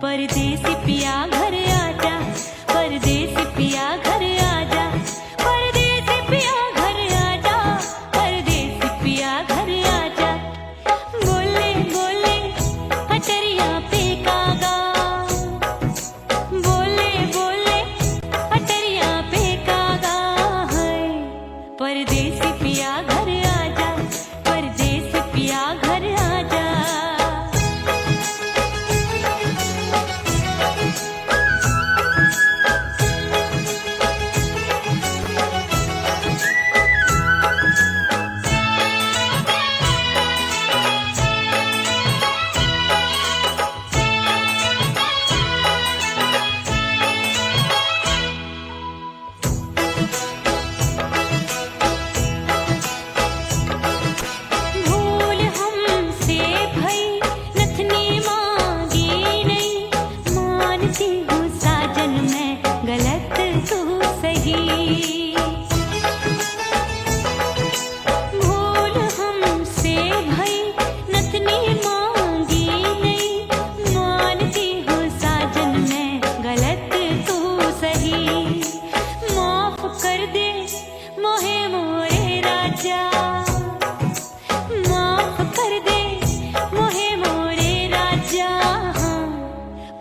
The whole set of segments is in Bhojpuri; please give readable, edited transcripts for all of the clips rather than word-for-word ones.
परदेसी पिया घर आजा, परदेसी पिया घर आजा, परदेसी पिया घर आजा, परदेसी पिया घर आजा। बोले बोले अटरिया पे कागा, बोले बोले अटरिया पे कागा है। परदेसी पिया घर आजा, परदेसी पिया घर आजा।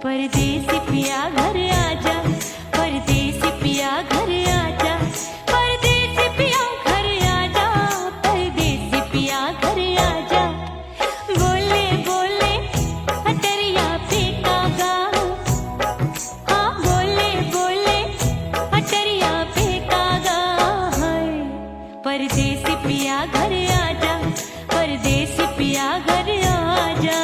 परदेसी पिया घर आजा, परदेसी पिया घर आजा, परदेसी पिया घर आजा, परदेसी पिया घर आजा। बोले बोले अटरिया पे कागा, हाँ बोले बोले अटरिया पे कागा है। परदेसी पिया घर आजा, परदेसी पिया घर आजा।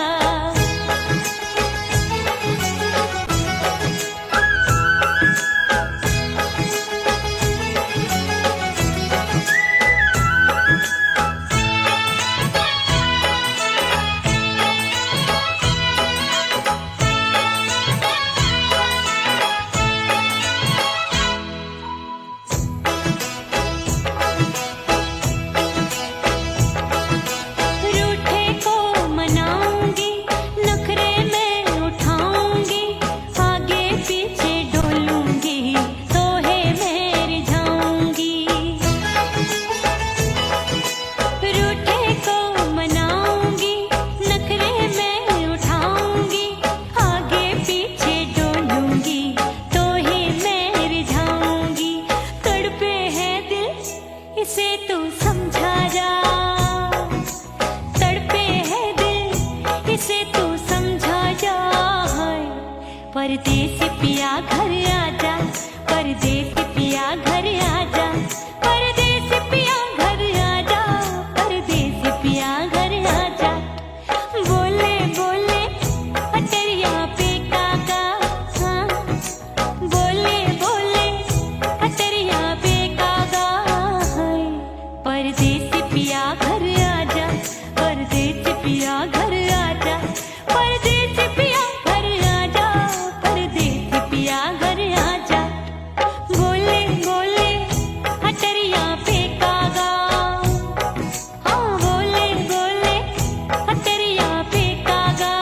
परदेसी पिया घर आजा, परदेसी पिया घर आजा, परदेसी पिया घर आजा, परदेसी पिया घर आजा। बोले बोले अटरिया पे कागा, हाँ बोले बोले अटरिया पे कागा है। परदेसी पिया घर आजा, परदेसी पिया घर आजा, परदेसी पिया घर आजा, परदेसी पिया घर आजा। बोले बोले अटरिया पे कागा, हाँ बोले बोले अटरिया पे कागा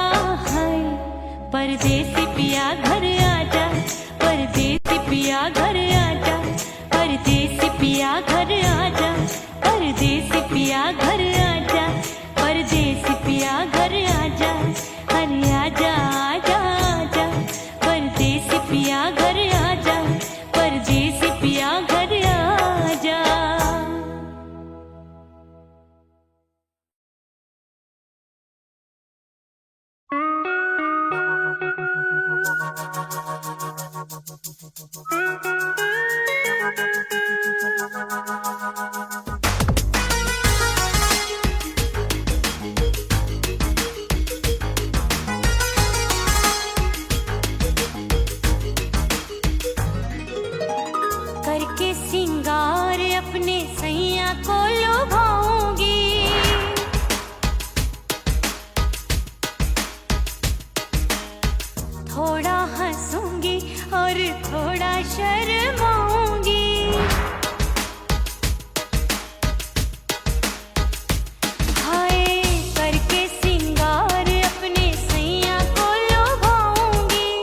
है। परदेसी पिया घर आजा, परदेसी पिया घर आजा, परदेसी पिया घर आजा, परदेसी पिया घर आजा, परदेसी पिया घर आजा। अरे आजा आजा आजा, परदेसी पिया घर आजा, परदेसी पिया घर आजा। करके सिंगार अपने सैया को लुभाऊंगी, थोड़ा हंसूंगी और थोड़ा शर्माऊंगी। हाय करके सिंगार अपने सैया को लुभाऊंगी,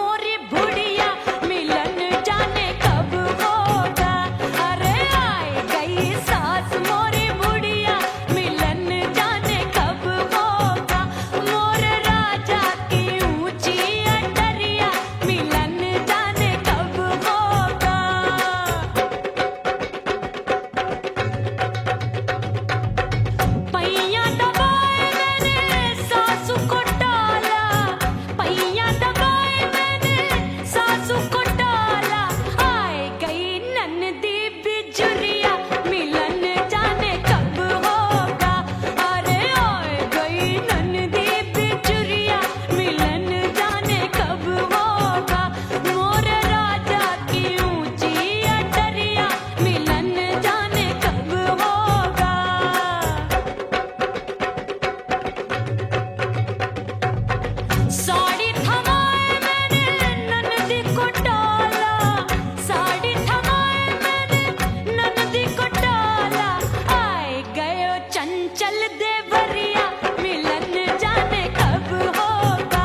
मोरी बुढ़िया मिलन जाने कब होगा। अरे आए गई सास मोरी बुढ़िया मिलन जाने कब होगा। मोर राजा की ऊंची अटरिया मिलन जाने कब होगा। पैया दबाए मैंने सासू को डाला, पैया दबाए मैंने सासू को डाला। आए गई ननदी बिजुरिया मिलन जाने कब होगा। अरे आए गई ननदी बिजुरिया मिलन जाने कब होगा। मोर राजा की ऊंची अटरिया मिलन जाने कब होगा। साड़ी थमाए मैंने ननदी को डाला, साड़ी थमाए मैंने ननदी को डाला। आए गयो चंचल देवरिया मिलन जाने कब होगा।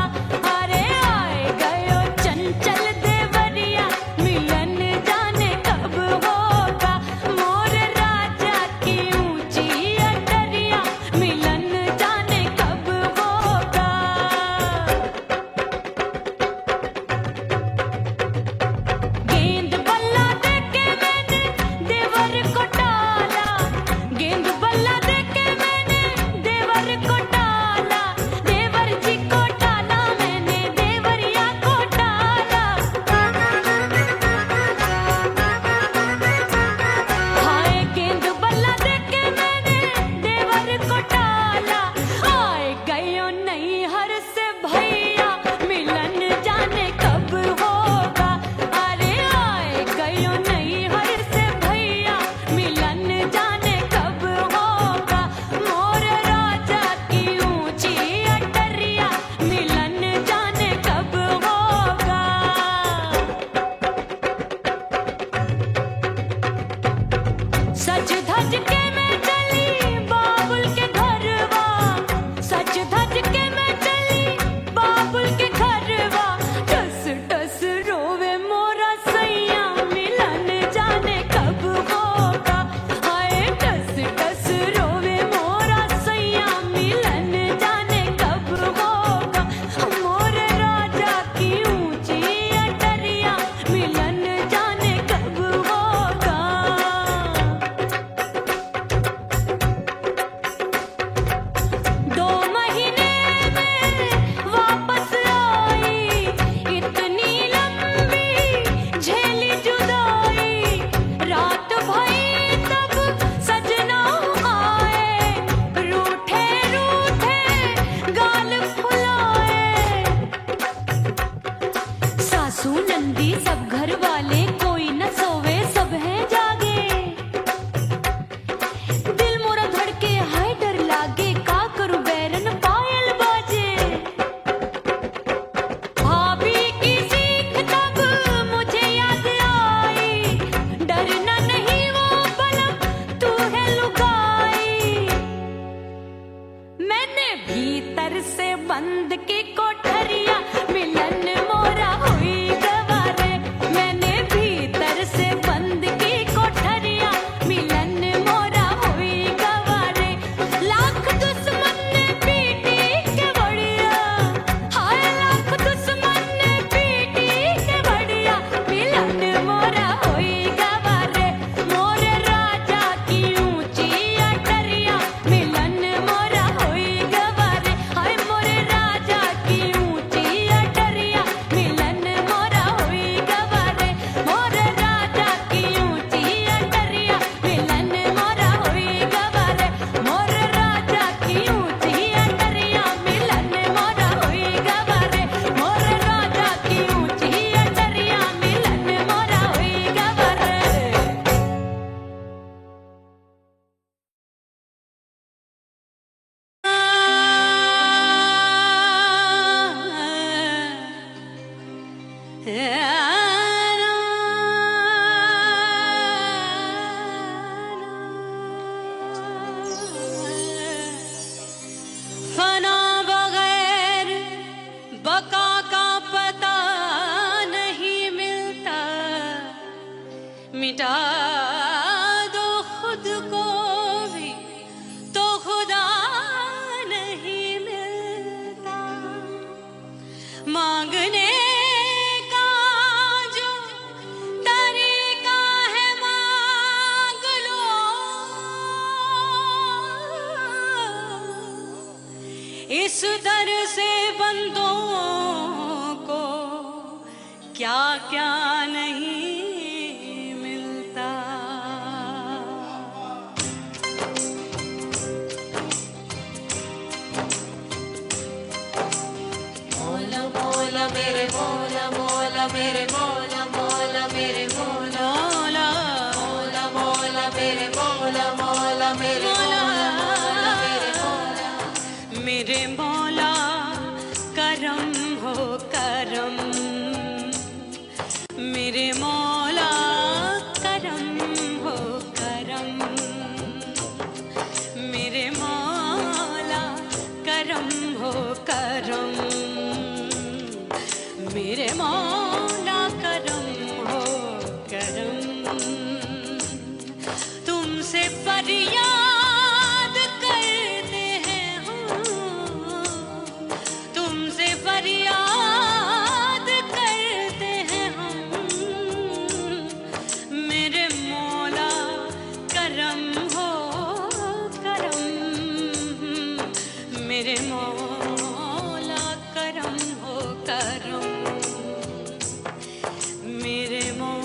अरे आए गयो चंचल देवरिया मिलन जाने कब होगा। मोर राजा की ऊंची अटरिया मिलन जाने कब होगा। गेंद बल्ला देके मैंने देवर को डाला, गेंद बल्ला देके मैंने देवर को डाला। देवर जी को डाला मैंने देवरिया को डाला। हाय गेंद बल्ला देके मैंने देवर को डाला। आए गयो नैहर से भैया मिलन जाने कब होगा। अरे आए गयो नैहर से भैया मिलन जाने कब होगा। मोर राजा की ऊंची अटरिया मिलन जाने कब होगा। सज धज के मैं चली बाबुल के घरवा, सज धज के मैं चली बाबुल के घरवा। टस टस रोवे मोरा सैया मिलन जाने कब होगा। हाय टस टस रोवे मोरा सैया मिलन जाने कब होगा। मोर राजा की ऊंची अटरिया मिलन जाने कब होगा। दो महीने में वापस आई, इतनी लंबी झेली जुदाई। रात भई तब सजना आए, रूठे रूठे गाल फुलाए। सासू नंदी सब घर वाले कोई न सोवे सब हैं जागे। दिल मोरा धड़के हाय डर लागे का करूं बैरन पायल बाजे। भाभी की सीख तब मुझे याद आई, डरना नहीं वो बलम तू है लुगाई। मैंने भीतर से बंद की कोठरिया मिलन मोरा हुई गवारे। मैंने भीतर से बंद की कोठरिया मिलन मोरा हुई गवारे। लाख दुश्मन ने पीटी के बढ़िया, हाय लाख दुश्मन ने पीटी के बढ़िया। मिलन मोरा हुई गवारे। मोर राजा की ऊंची अटरिया मिलन मोरा हुई गवारे। हाय मोर राजा की ऊंची अटरिया मिलन मोरा हुई गवारे। मोर राजा की ऊंची अटरिया मिलन मोरा हुई गवारे। मोर राजा की ऊंची अटरिया मिलन मोरा हुई गवारे। मोर राजा की ऊंची अटरिया मिलन मोरा हुई गवारे। फना बगैर बका का पता मिटा दो खुद को भी तो खुदा नहीं मिलता। मांगने का जो तरीका है मांग लो, इस दर से बंदों को क्या क्या नहीं मिलता। मौला मौला मेरे मौला मौला मेरे मौला मौला मेरे मौला मौला मौला मेरे मौला मौला मेरे मौला मेरे मौला मेरे मौला करम हो करम, मेरे मौला करम हो करम, मेरे मौला करम हो करम, मेरे मौला करम हो करम। तुमसे फरियाद करते हैं हम, तुमसे फरियाद करते हैं हम, मेरे मौला करम हो करम, मेरे मौला करम हो करम, मेरे मौला।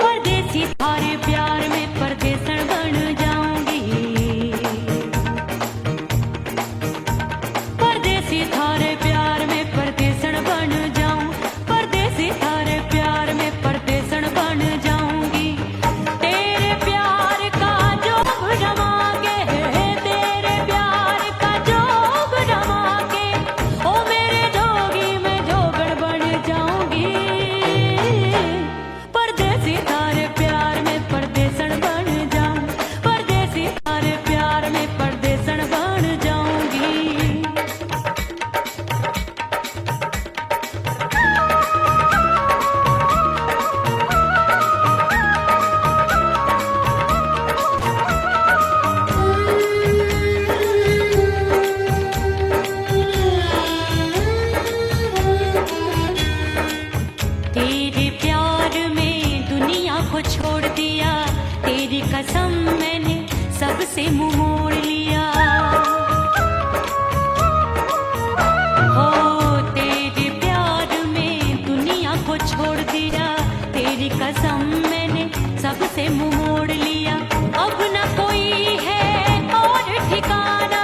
परदेसी थारे प्यार में परदेसन बन जाऊंगी, परदेसी थारे प्यार में परदेसन बन जाऊं, परदेसी थारे प्यार में परदेसन बन जाऊंगी। तेरे प्यार का जोग जमा के, तेरे प्यार का जोग जमा के, ओ मेरे जोगी मैं जोगड़ बन जाऊंगी। परदेसी थारे प्यार में परदेसन बन जाऊं, परदेसी थारे प्यार में परदेसन बन जाऊंगी। तेरे प्यार में दुनिया को छोड़ दिया, तेरी कसम मैंने सबसे मुंह मोड़ लिया। हो तेरे प्यार में दुनिया को छोड़ दिया, तेरी कसम मैंने सबसे मुंह मोड़ लिया। अब न कोई है और ठिकाना,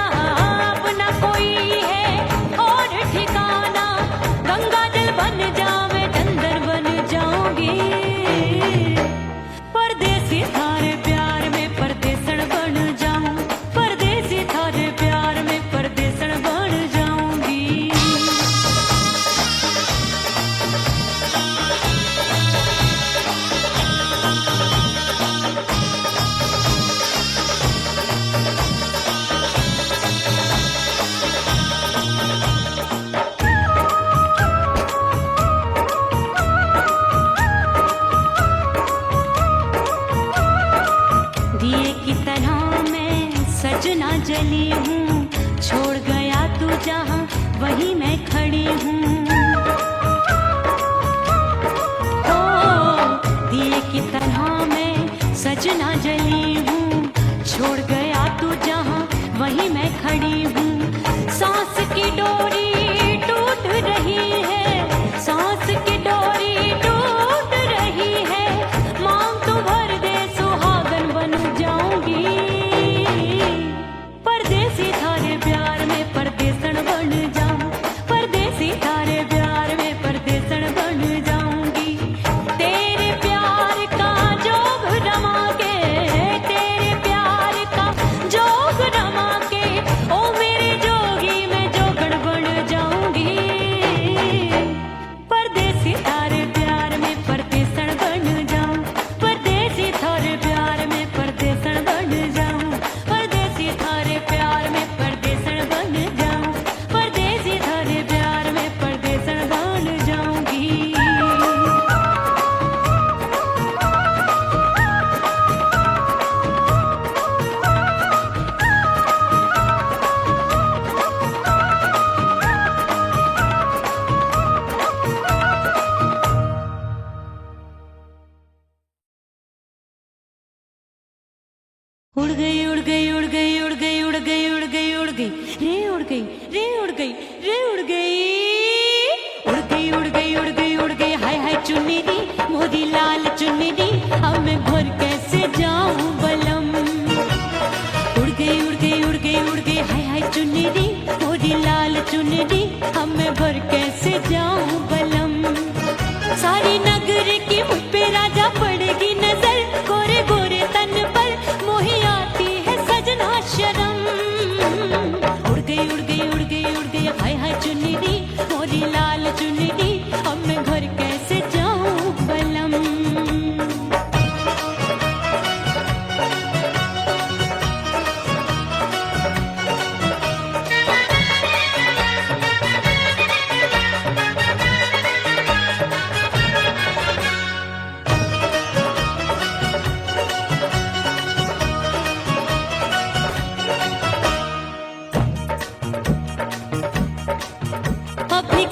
अब न कोई है और ठिकाना, गंगा जल बन जावे चंदन बन जाऊंगी। परदेसी थारे प्यार में परदेसन बन जाऊं, परदेसी थारे प्यार में परदेसन बन जाऊंगी। दिए की तरह मैं सजना जली हूँ, छोड़ गया तू जहाँ वहीं मैं खड़ी हूँ। ओ दिए की तरह मैं सजना जली हूँ, छोड़ गया तू जहाँ वहीं मैं खड़ी हूँ। सांस की डोरी टूट रही है, सांस की डोरी टूट रही है, मांग तू भर दे सुहागन बन जाऊंगी। परदेसी थारे प्यार में परदेसन बन जाऊं, परदेसी थारे प्यार में परदेसन बन जाऊंगी। तेरे प्यार का जोग रमा उड़ गई उड़ गई उड़ गई उड़ गई उड़ गई उड़ गई उड़ गई रे उड़ गई रे उड़ गई रे उड़ गई उड़ गई उड़ गई उड़ गई उड़ गई हाय हाय चुन्नी मोरी लाल चुन्नी अब मैं घर कैसे जाऊं बलम। उड़ गई उड़ गई उड़ गई उड़ गई हाय हाय चुन्नी मोरी लाल चुन्नी अब मैं घर कैसे जाऊं बलम। सारी नगर की मुझ पे राजा पड़ेगी नजर गोरे गोरे तन पर मोही आती है सजना शर्म। उड़ गई उड़ गई उड़ गई उड़ गई हाय हाय चुन्नी मोरी लाल चुन्नी अब मैं घर कैसे जाऊं बलम।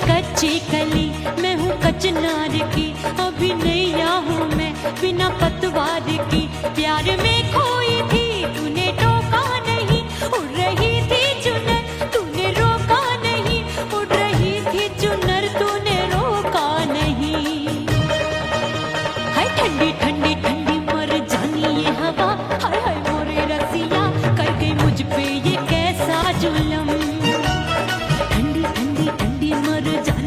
कच्ची कली मैं हूँ कचनार की अभी नैया हूँ मैं बिना पतवार की प्यार में खोई थी तूने टोका नहीं उड़ रही थी चुनर तूने रोका नहीं उड़ रही थी चुनर तूने रोका नहीं। हाय ठंडी ठंडी ठंडी मर जानी ये हवा हाय हाय मोरे रसिया कर गई मुझ पे ये कैसा जुलम।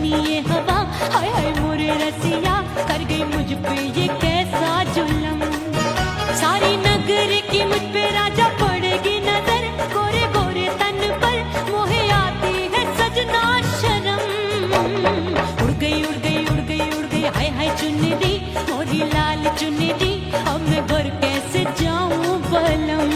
ये हवा हाय हाय मोरे रसिया कर गई मुझ पे ये कैसा जुलम। सारी नगर की मुझ पे राजा पड़ेगी नजर गोरे गोरे तन पर मोहे आती है सजना शर्म। उड़ गई उड़ गई उड़ गई उड़ गई हाय हाय चुन्नी मोरी लाल चुन्नी अब मैं घर कैसे जाऊं बलम।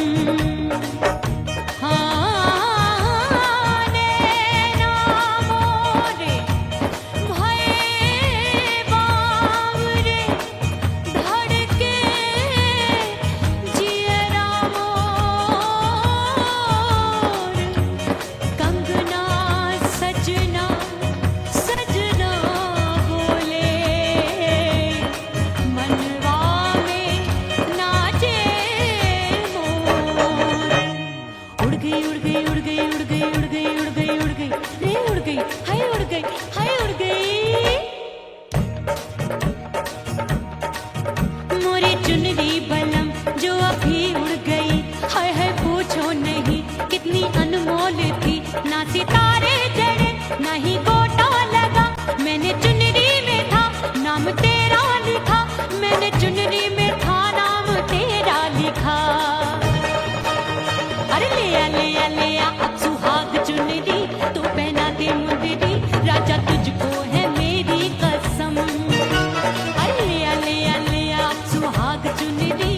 चुनरी बलम जो अभी उड़ गई हाय हाय पूछो नहीं कितनी अनमोल थी ना सितारे जड़े ना ही गोटा लगा मैंने चुनरी में था नाम तेरा लिखा मैंने चुनरी में था नाम तेरा लिखा। अरे ले आ अब सुहाग चुनरी तो पहना दे मुंदरी राजा तुझको है मेरी कसम। अरे ले आ अब सुहाग चुनरी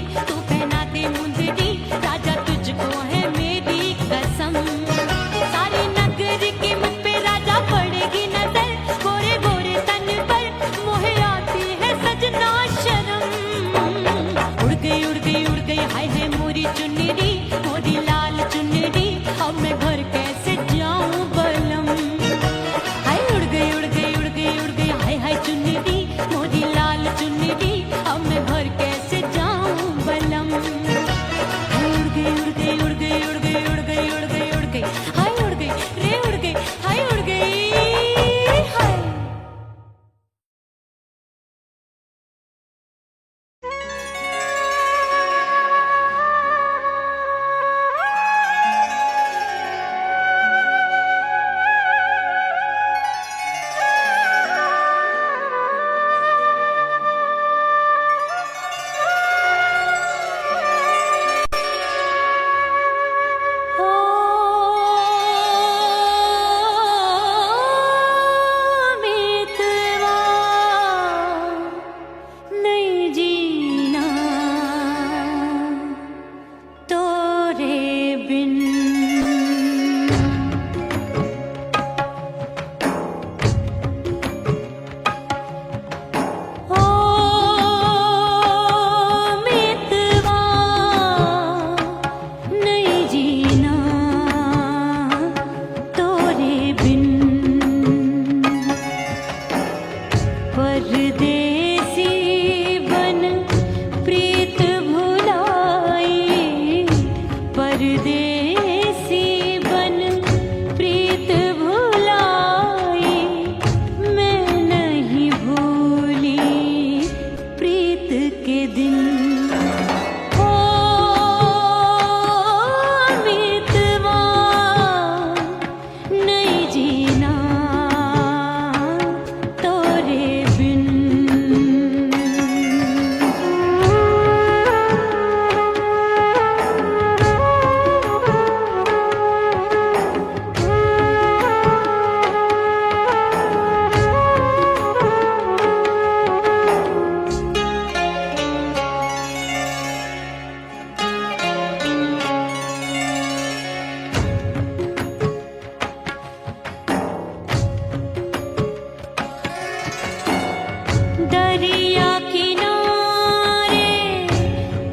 दरिया किनारे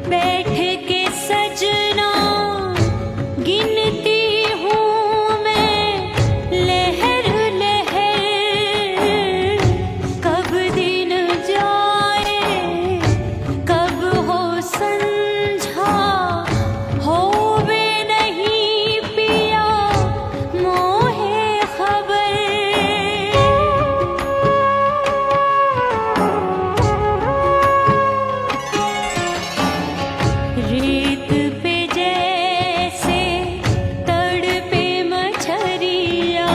बैठ के सजना गिनती हूँ मैं लहर लहर, कब दिन जाए कब हो संझा, होवे नहीं पिया मोहे खबर। रेत पे जैसे तड़पे मछरिया,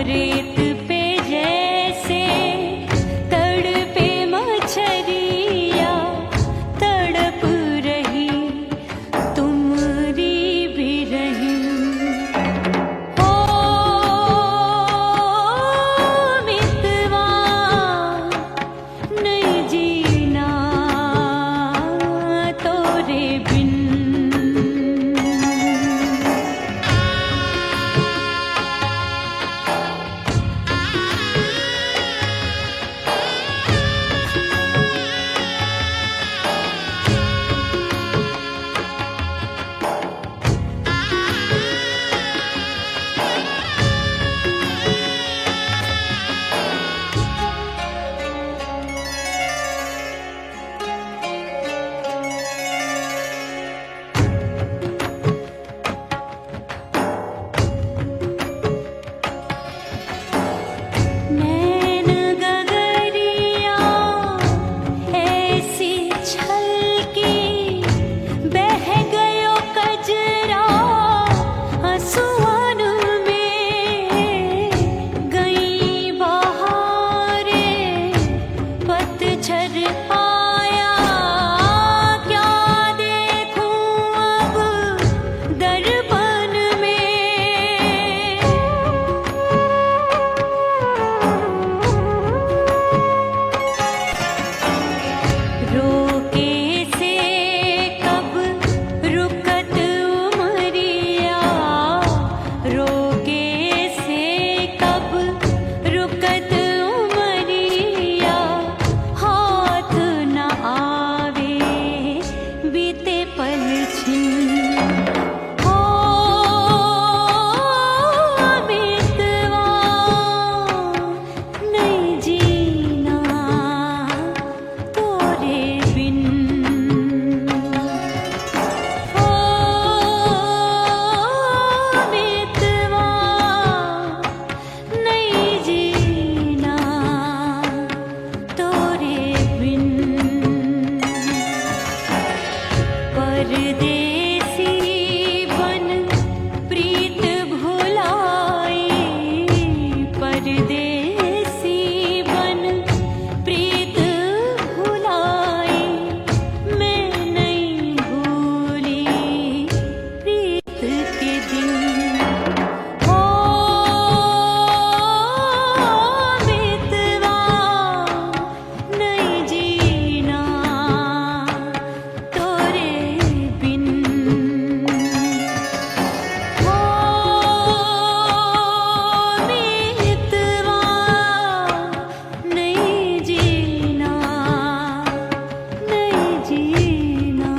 रेत पे जैसे तड़पे मछरिया, तड़प रही तुमरी भी रही। ओ मितवा नहीं जीना तोरे बिन। नैन गगरिया ऐसी छलकी, बह गयो कजरा आंसुअन में। गई बहारे पतझर आया, क्या देखूं अब दर्पण में। रोके से कब रुकत उमरिया, रोके से कब रुकत उमरिया, हाथ न आवे बीते पल छिन। हो मितवा नहीं जीना तोरे बिन। ओ मितवा नहीं जीना तोरे बिन। परदेसी बन प्रीत भुलाई, परदेसी बन प्रीत भुलाई, मैं नहीं भूली प्रीत के दिन। ओ मितवा नहीं जीना तोरे बिन। ओ मितवा नहीं जीना, नहीं जीना।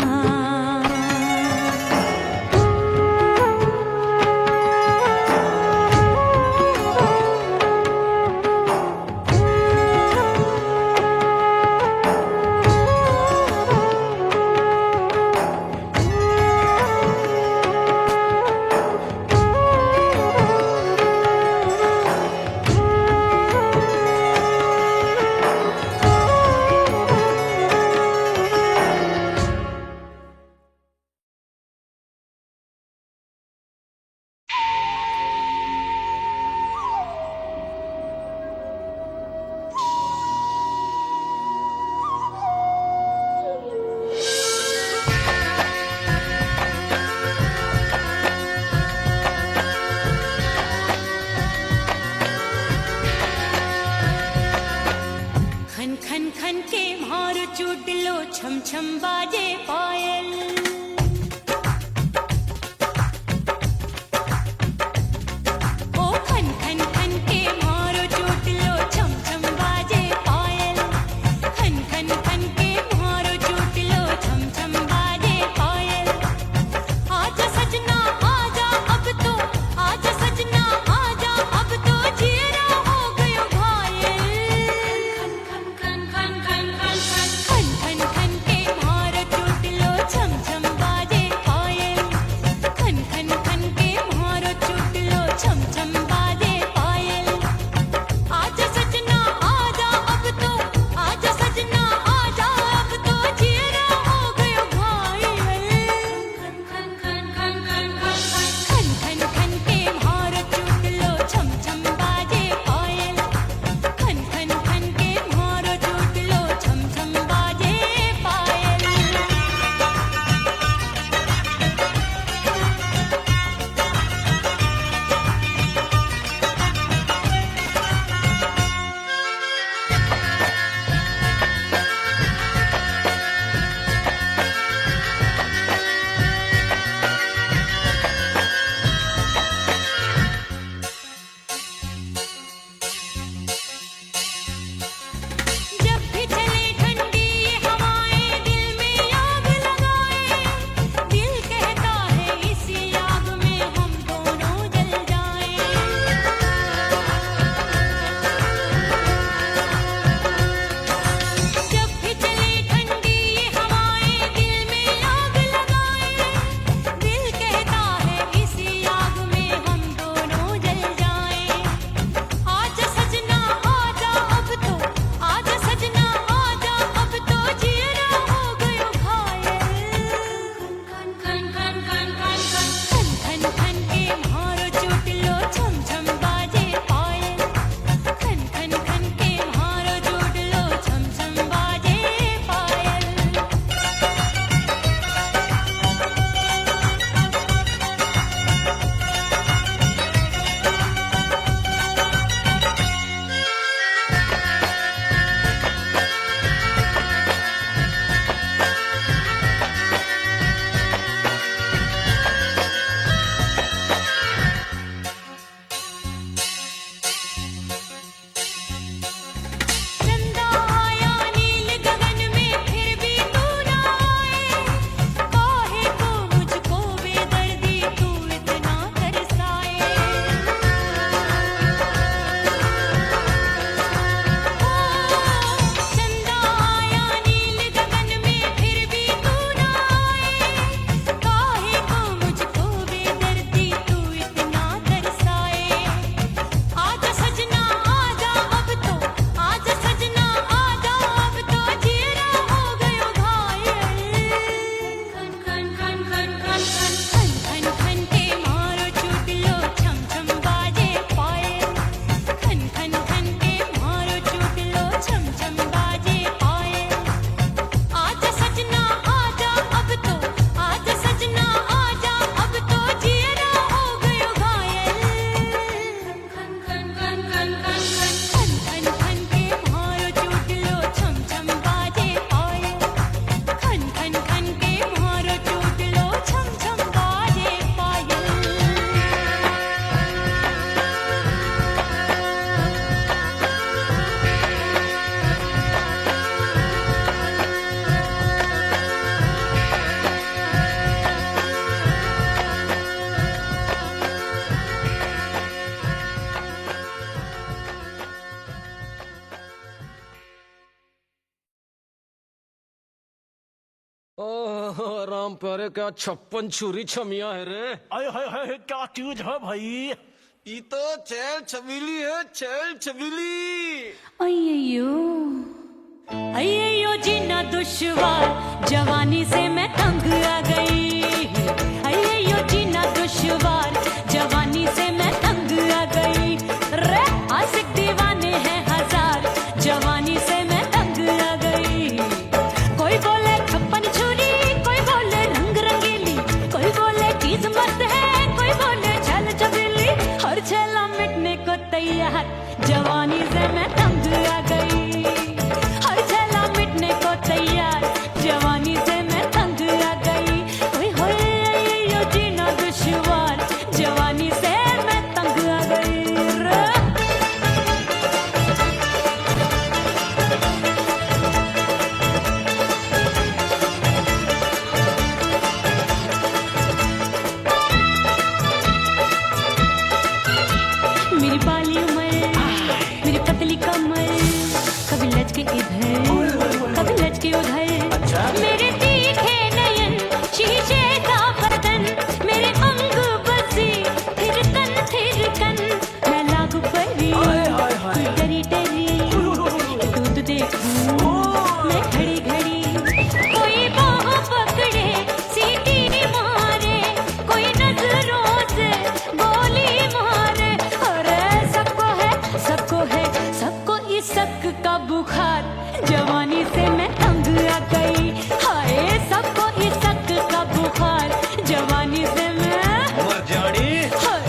छम छम बाजे पायल। ओ खन खन खन के मारो चोट लो, छम छम बाजे पायल। ओह राम प्यारे, क्या 56 छुरी छमिया है रे। आय हाय हाय, क्या चीज है भाई? ये तो चैल छबीली है, चैल छबीली। अय्यो अय्यो जीना दुश्वार, जवानी से मैं तंग आ गई। अय्यो जीना दुश्वार, जवानी से मैं तंग आ गई। रे आशिक दीवाने हैं हजार, जवानी से मैं तंग आ गई। कोई बोले 56 छुरी, कोई बोले रंग रंगीली, कोई बोले चीज मस्त है, कोई बोले छल छबीली। हर छेला मिटने को तैयार, जवानी से मैं तंग आ गई। हर छेला मिटने को तैयार, जवानी से मैं तंग आ गई। ओए होए यो जीना दुश्वार, जवानी से मैं तंग आ गई। मेरी बाली उम्र, मेरी पतली कमर, कभी लचके इधर, कभी लचके उधर। मेरे तीखे नयन, शीशे का बदन, मेरे अंग बसे थिरकन। मैं लागू परी, तू डरी डरी, दूध देखूं मैं घड़ी घड़ी। कोई बाह पकड़े, सीटी मारे, कोई नजरों से गोली मारे। अरे सबको इस शक का बुखार, जवानी से मैं तंग आ गई। हाय सबको इस शक का बुखार, जवानी से मैं मर जानी। हाय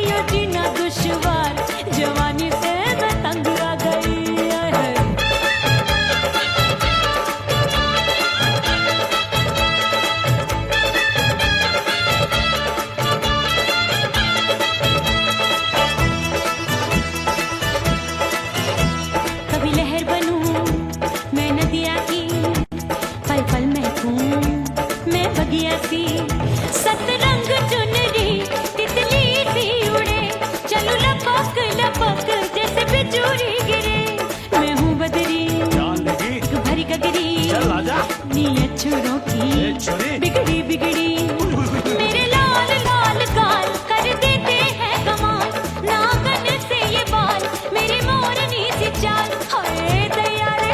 यो जीना दुश्वार, जवानी से मैं तंग आ गई। हाय। कभी लहर बनूं मैं नदिया की, पल पल महकूं मैं बगिया सी। सतरंग चुनरी तितली सी उड़े, चलूं लपक लपक जैसे बिजुरी गिरे। मैं हूँ बदरी, जान लगी, एक भरी गगरी, चल आजा। नीयत छुरों ए की छुरी। बिगड़ी बिगड़ी। मेरे लाल लाल गाल कर देते हैं कमाल, नागन से ये बाल, मेरी मोरनी सी चाल। हाय दैया रे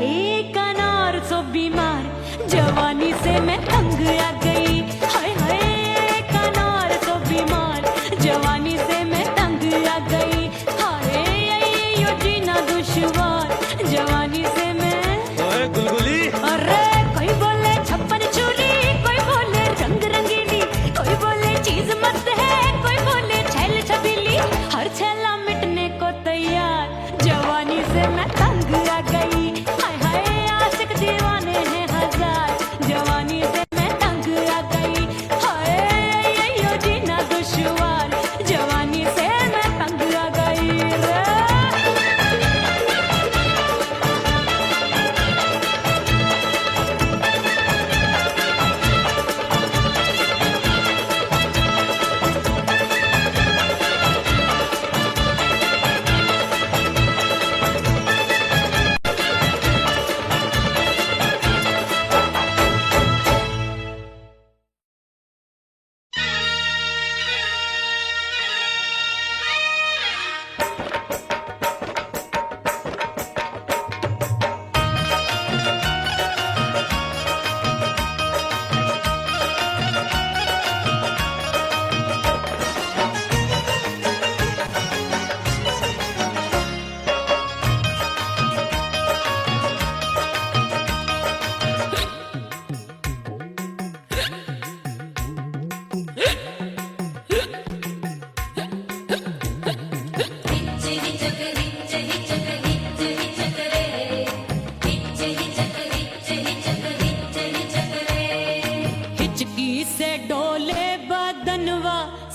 एक अनार सो बीमार, जवानी से मैं तंग आ गई। हाय हाय एक अनार सो बीमार, जवानी से मैं तंग आ गई। हाय यो जीना दुश्वार, जवानी से मैं। ओए गुलगुली, अरे कोई बोले 56 छुरी, कोई बोले रंग रंगीली, कोई बोले चीज मस्त है, कोई बोले छैल छबीली। हर छेला मिटने को तैयार, जवानी से मैं तंग आ गई। हाय हाय आशिक दीवाने हैं हजार, जवानी से मैं तंग आ गई। हाय यो जीना दुश्वार, जवानी से मैं तंग आ गई रे।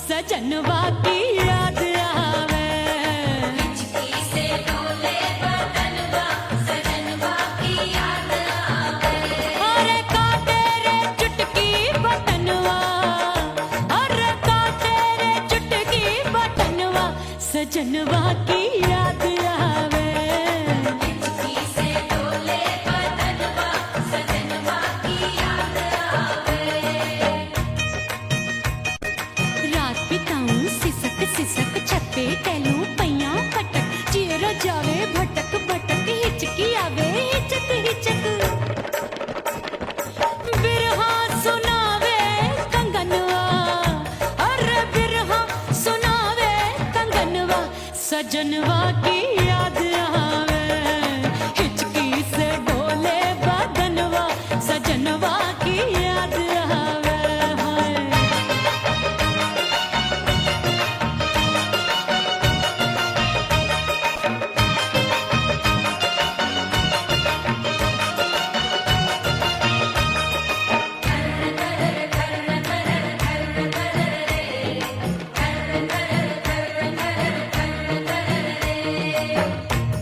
सजनवा की याद आवे, हिचकी से डोले बदनवा, सजनवा की याद आवे। अरे का तेरे चुटकी बटनवा, अरे का तेरे चुटकी बटनवा, सजनवा की याद आवे। हिचकी से डोले बदनवा, सजनवा हिचक हिचक बिरहा सुनावे कंगनवा, अरे बिरहा सुनावे कंगनवा, सजनवा की याद आवे, हिचकी से डोले बदनवा, सजनवा की याद आवे हाय।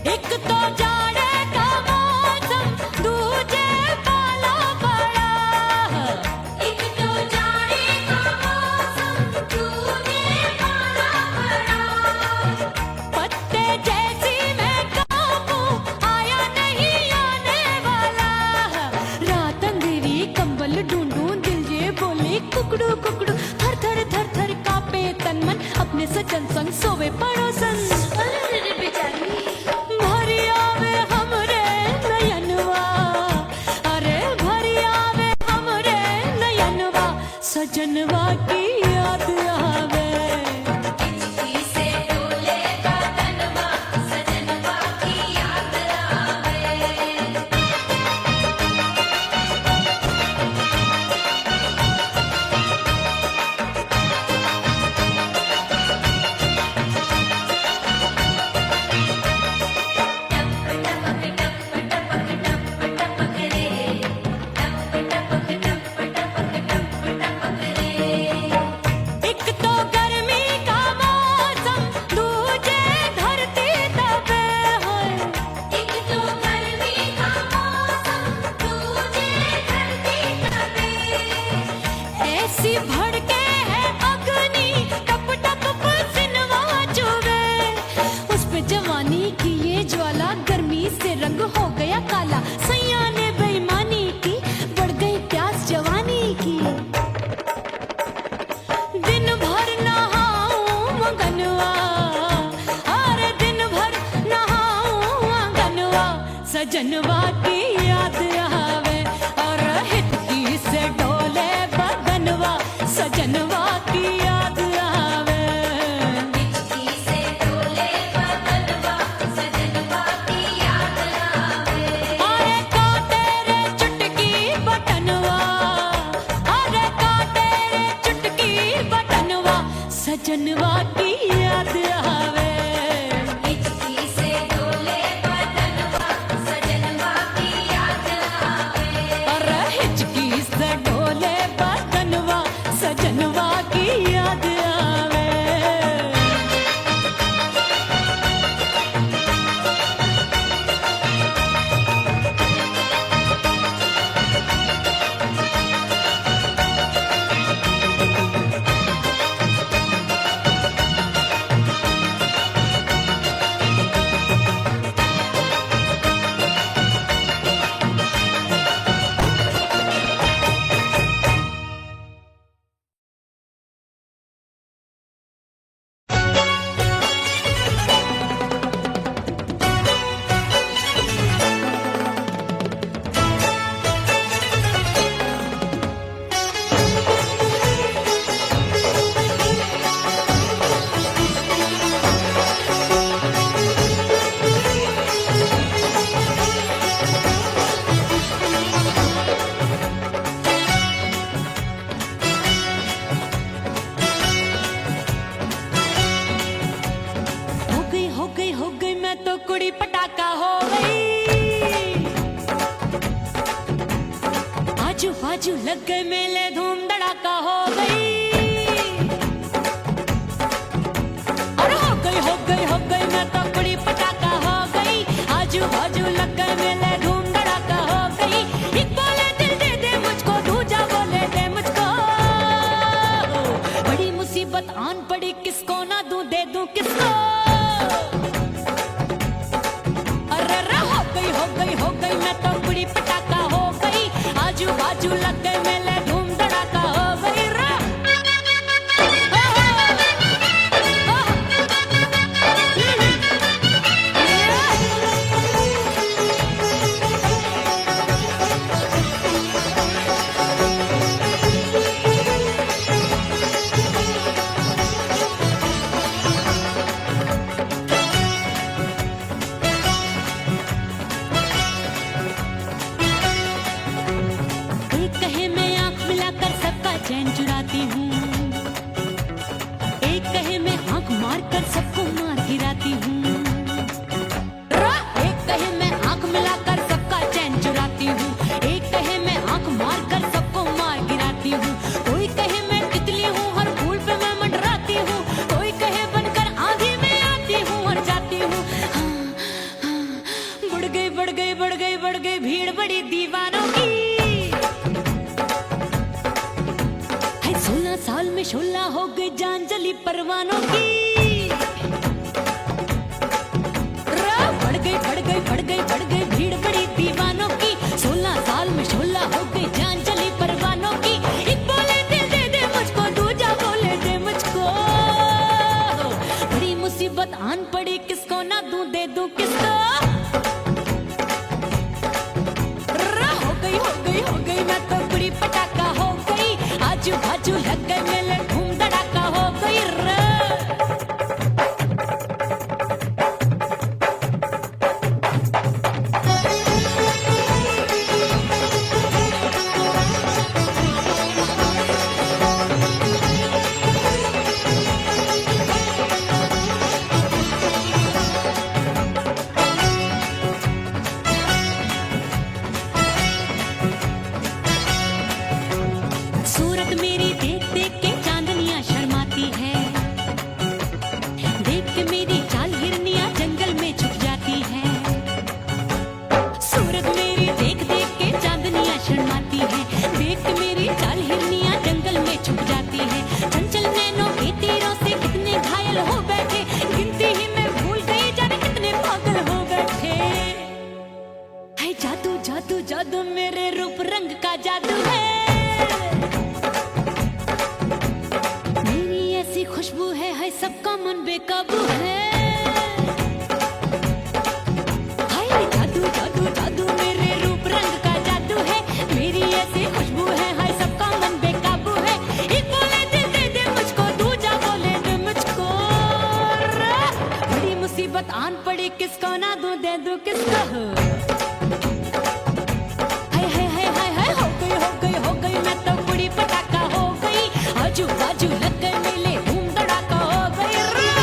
एक तो जाड़े का मौसम, दूजे पाला पड़ा, एक तो जाने का मौसम, दूजे पाला पड़ा। पत्ते जैसी मैं कांपूं, आया नहीं आने वाला, रात अंधेरी कंबल ढूंढूं, दिल ये बोले कुकड़ू कुकड़ू, थर थर थर थर कांपे तन मन, अपने सजन संग सोवे पड़ोसन। अरे रे बेचारी, भरी आवे हमरे नयनवा, अरे भरी आवे हमरे नयनवा, सजनवा की याद आवे। हिचकी से डोले बदनवा, सजनवा की याद आवे। एक तो गर्मी का मौसम, दूजे धरती तपे है, एक तो गर्मी का मौसम, दूजे धरती तपे। ऐसी भड़के है अग्नि, टप टप पसीनवा चुभे, उस पे जवानी की ये ज्वाला, गर्मी से रंग हो गया काला, सैया ने बेईमानी की, बढ़ गई प्यास जवानी की। दिन भर नहाऊं मंगनवा, अरे दिन भर नहाऊं आंगनवा, सजनवा की याद आवे, और हिचकी से डोले बदनवा, सजनवा की याद आवे। हिचकी से डोले बदनवा, सजनवा की याद आवे। अरे काटे रे चुटकी बटनवा, अरे काटे रे चुटकी बटनवा, सजनवा की याद आवे। हिचकी से डोले बदनवा, सजनवा की याद आवे। अरे हिचकी से डोले बदनवा, सजनवा की याद आवे। कुड़ी पटाखा हो गई, आजू बाजू लग गए मेले, धूम धड़ाका हो गई। अरे हो गई मैं तो कुड़ी पटाखा हो गई, आजू बाजू लग गए मेले, धूम धड़ाका हो गई। एक बोले दिल दे दे मुझको, दूजा बोले दे मुझको, बड़ी मुसीबत आन पड़ी, किसको ना दूं दे दूं किसको। हो गई मैं तो कुड़ी पटाखा हो गई, आजू बाजू लग गए मेले, धूम धड़ाका हो गई रा। चैन चुराती हूँ। एक कहे मैं आंख मार कर सबको मार गिराती हूँ। एक कहे मैं आंख मिलाकर सबका चैन चुराती हूँ। एक कहे मैं आंख मार कर सबको मार गिराती हूँ। कोई कहे मैं तितली हूँ, हर फूल पे मैं मंडराती हूँ। कोई कहे बनकर आंधी में आती हूँ और जाती हूँ। बढ़ गई बढ़ गई बढ़ गई बढ़ गई भीड़ बड़ी दीवानों की। 16 साल में शोला हो गई जान जली परवानों की। बढ़ गई बढ़ गई बढ़ गई बढ़ गई भीड़ बड़ी दीवानों की। 16 साल में शोला हो गई जान जली परवानों की। एक बोले दिल दे दे मुझको, दूजा बोले दे मुझको। बड़ी मुसीबत आन पड़ी, किसको ना दूं दे दूं किसको। हो गई मैं तो बुरी पटाखा हो गई। आजू बाजू लग गए मेले, धूम धड़ाका हो गई रे। सूरत मेरी देख देख के चांदनियां शर्माती है। देख के मेरी चाल हिरनियां जंगल में छुप जाती है। सूरत मेरी देख देख के चांदनियां शर्माती है। देख के मेरी चाल हिरनियां जंगल में छुप जाती है। चंचल नैनों के तीरों से कितने घायल हो बैठे, गिनती ही मैं भूल गई जाने कितने पागल हो बैठे। है जादू जादू जादू मेरे रूप रंग का जादू है। ऐसी खुशबू है सबका मन बेकाबू है। हाय जादू जादू जादू मेरे रूप रंग का जादू है। मेरी ऐसी खुशबू है, हाय सबका मन बेकाबू है। एक बोले दिल दे दे मुझको, दूजा बोले दे मुझको। बड़ी मुसीबत आन पड़ी, किसको ना दूं दे दूं किसको। हाय हाय हाय हाय हाय हो गई मैं तो बुरी पटाखा हो गई। आजू बाजू लग गए मेले, धूम धड़ाका हो गई रे।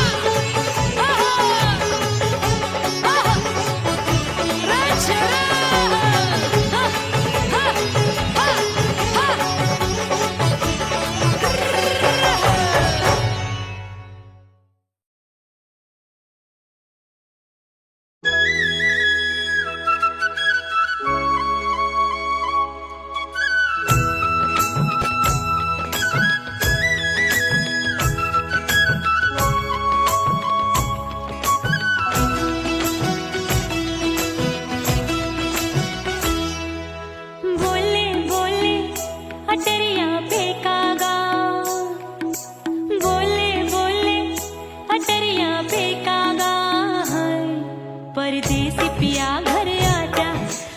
बोले बोले अटरिया फेंकागा। बोले बोले अटरिया फेंकागा। परदेसी पिया घर आजा,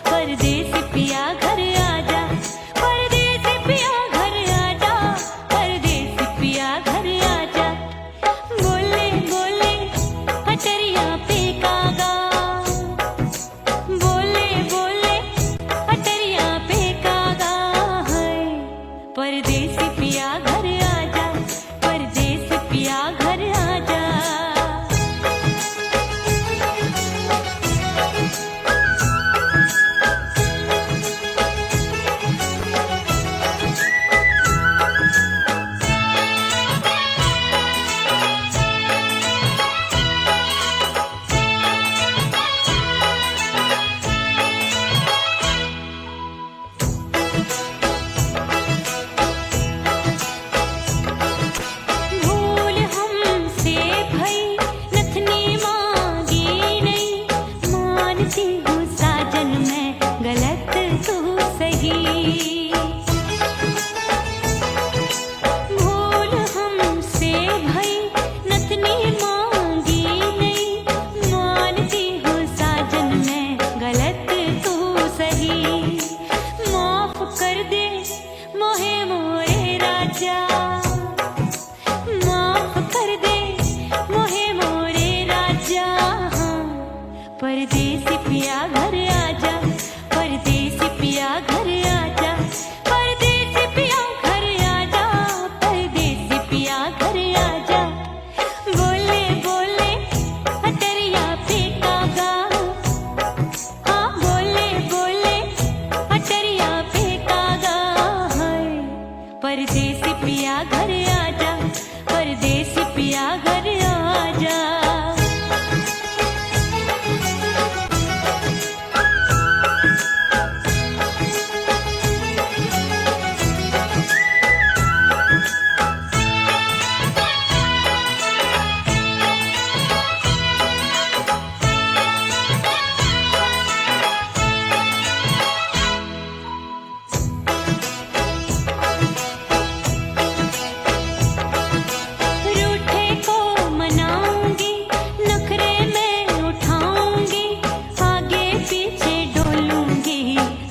परदेसी पिया घर आजा। परदेसी पिया घर आजा, परदेसी पिया घर आजा। बोले बोले अटरिया फेंकागा। बोले बोले अटरिया फेंकागा। परदेसी पिया घर आजा, परदेसी पिया घर आजा। भूल हमसे भई नथनी मांगी नहीं, मानती हूँ साजन मैं गलत तू सही। भूल हमसे भई नथनी मांगी नहीं, मानती हूँ साजन मैं गलत तू सही। माफ कर दे मोहे मोरे राजा, माफ कर दे मोहे मोरे राजा। परदेसी पिया घर आजा, परदेसी पिया घर आजा। परदेसी पिया घर आजा, परदेसी पिया घर आजा, परदेसी पिया घर आजा। रूठे को मनाऊंगी, नखरे में उठाऊंगी, आगे पीछे डोलूंगी,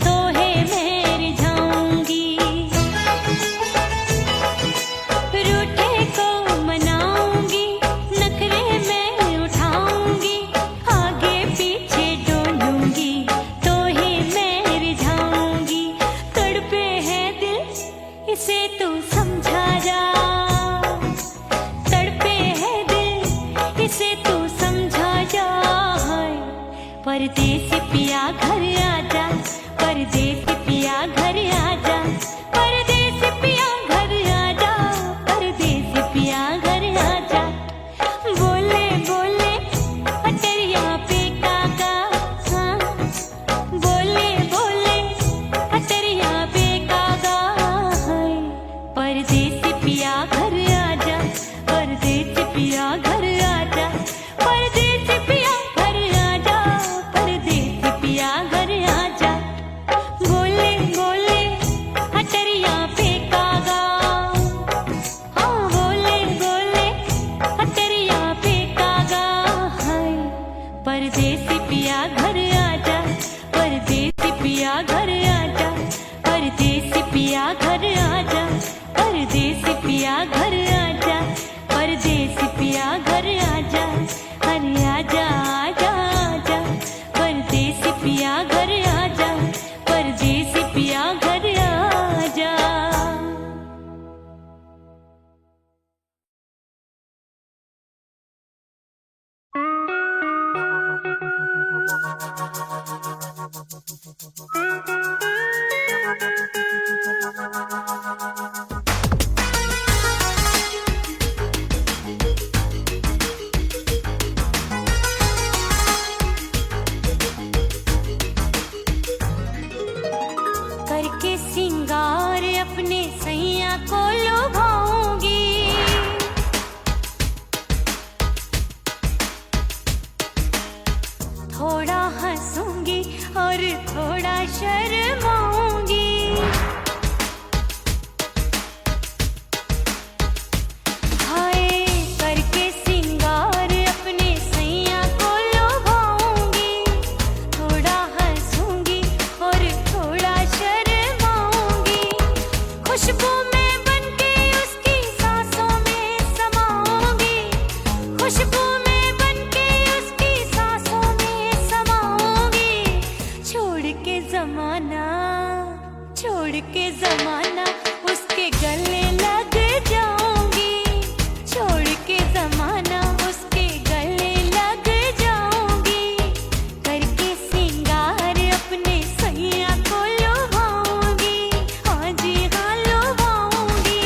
तोहे में रिझाऊंगी। रूठे को मनाऊंगी, नखरे में उठाऊंगी, आगे पीछे डोलूंगी, तोहे में रिझाऊंगी। तड़पे है दिल इसे तू समझा जा, तड़पे है दिल इसे तू समझा जा। हाय परदेसी पिया घर आजा, परदेसी पिया घर आजा, परदेसी पिया घर आजा, परदेसी पिया घर आजा। बोले बोले अटरिया पे काका, हाँ बोले बोले अटरिया पे काका। हाय परदेसी पिया घर आजा, परदेसी पिया घर आजा, परदेसी पिया घर आजा, परदेसी पिया घर आजा। बोले बोले अटरिया पे कागा, हाँ बोले बोले अटरिया पे कागा। हाय परदेसी पिया घर आजा, परदेसी पिया घर आजा, परदेसी पिया घर आजा, परदेसी पिया घर आजा, परदेसी पिया घर आजा। अरे आजा आजा आजा, परदेसी पिया घर आजा, परदेसी पिया घर आजा। करके सिंगार अपने सैया को लुभाऊंगी, थोड़ा हंसूंगी और थोड़ा शर्माऊंगी। हाय करके सिंगार अपने सैया को लुभाऊंगी, थोड़ा हंसूंगी और थोड़ा शर्माऊंगी। खुशबू में बनके उसकी सांसों में समाऊंगी, खुशबू में बनके उसकी सांसों में समाऊंगी। छोड़ के जमाना, छोड़ के जमाना उसके गले लग जाऊंगी, छोड़ के जमाना उसके गले लग जाऊंगी। करके सिंगार अपने सैया को लुभाऊंगी, हाँ जी हाँ लुभाऊंगी।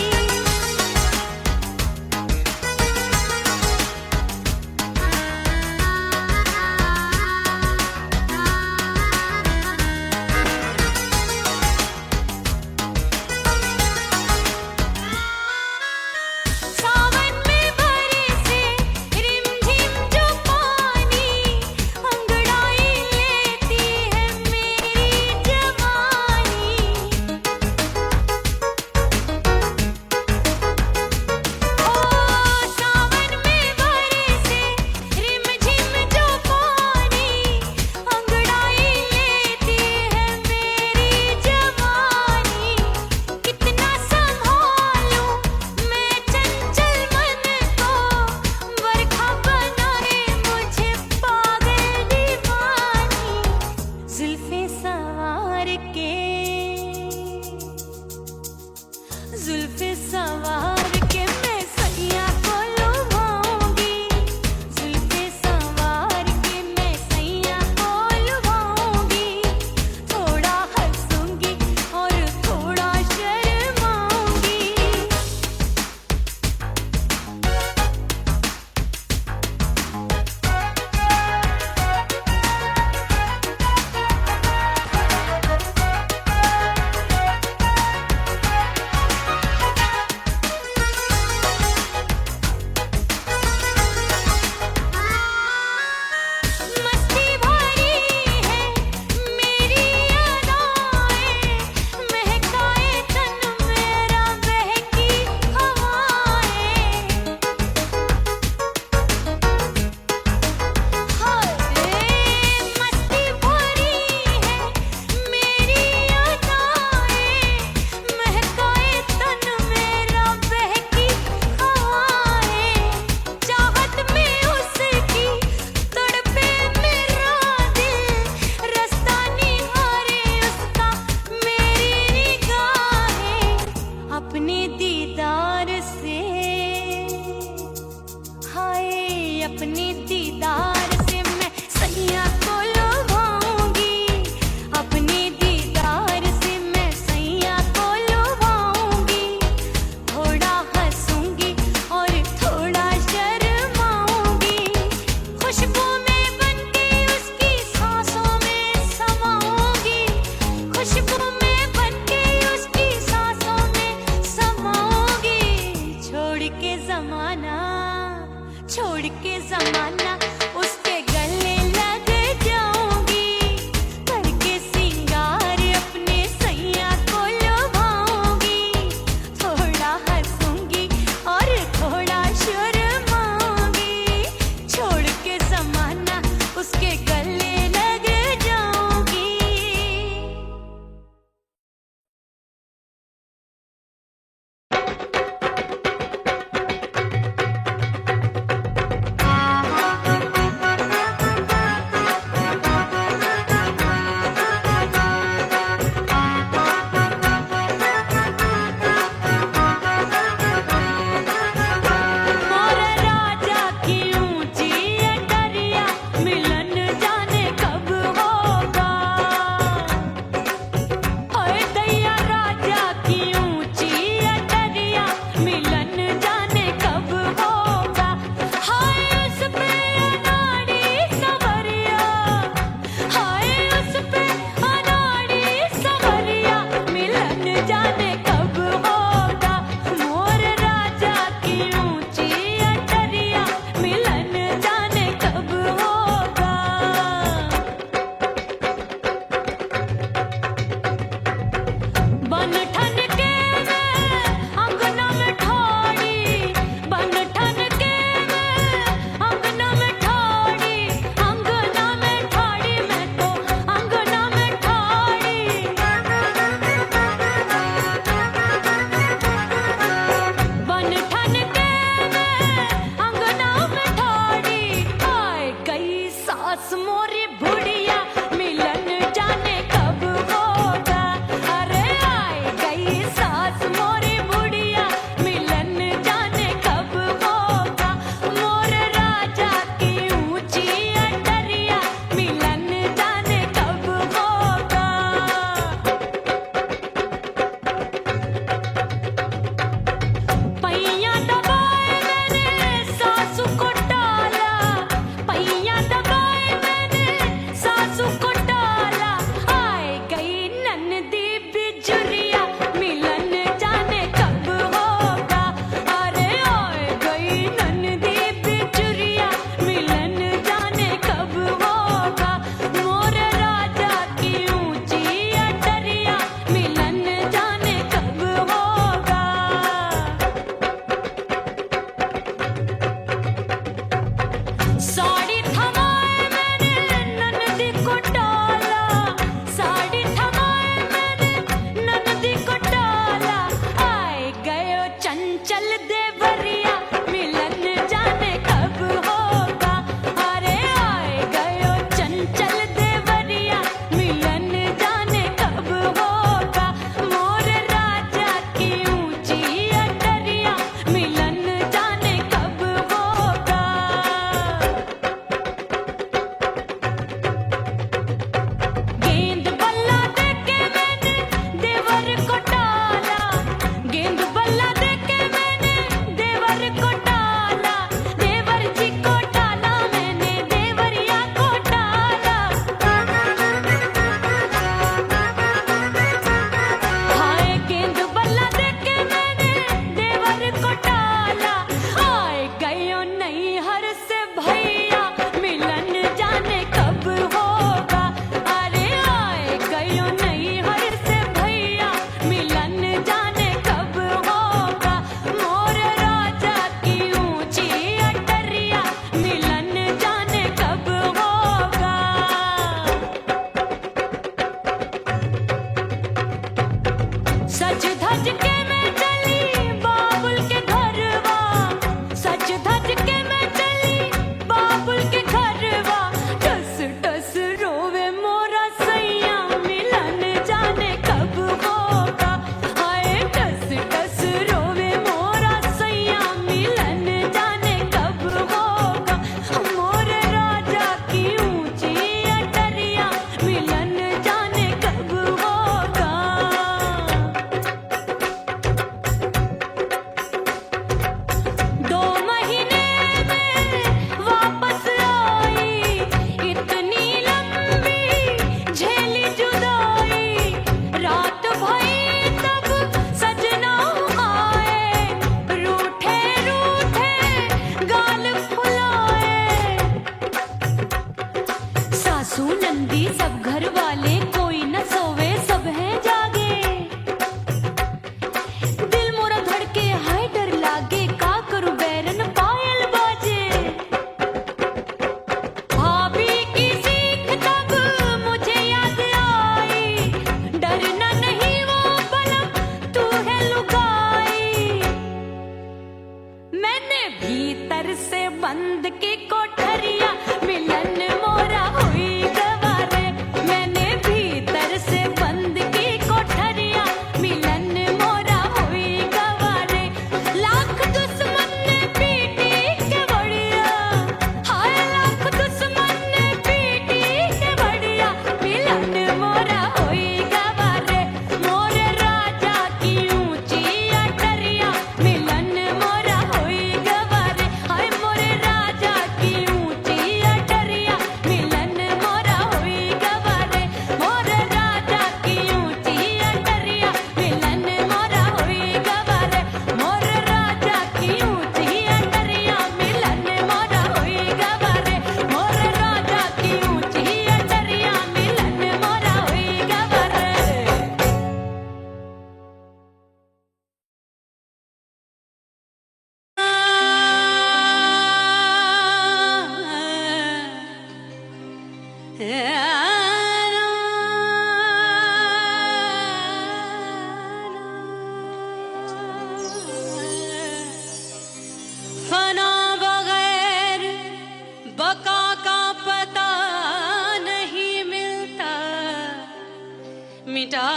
मिटा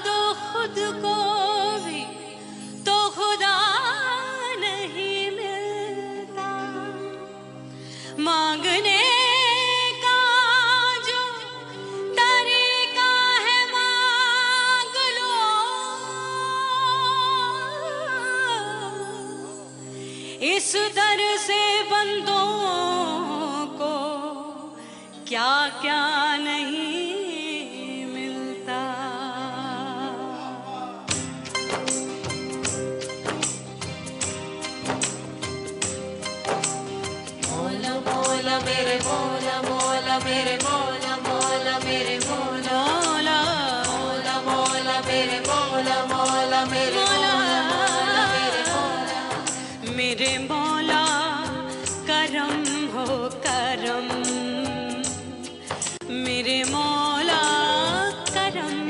दो खुद को भी तो खुदा नहीं मिलता। मांगने का जो तरीका है मांग लो, इस दर से बंदों को क्या क्या नहीं मिलता। मौला मौला मेरे मौला मौला मेरे मौला मौला मेरे मौला मौला मौला मौला मेरे मौला मौला मेरे मौला मौला मेरे मौला मेरे मौला करम हो करम, मेरे मौला करम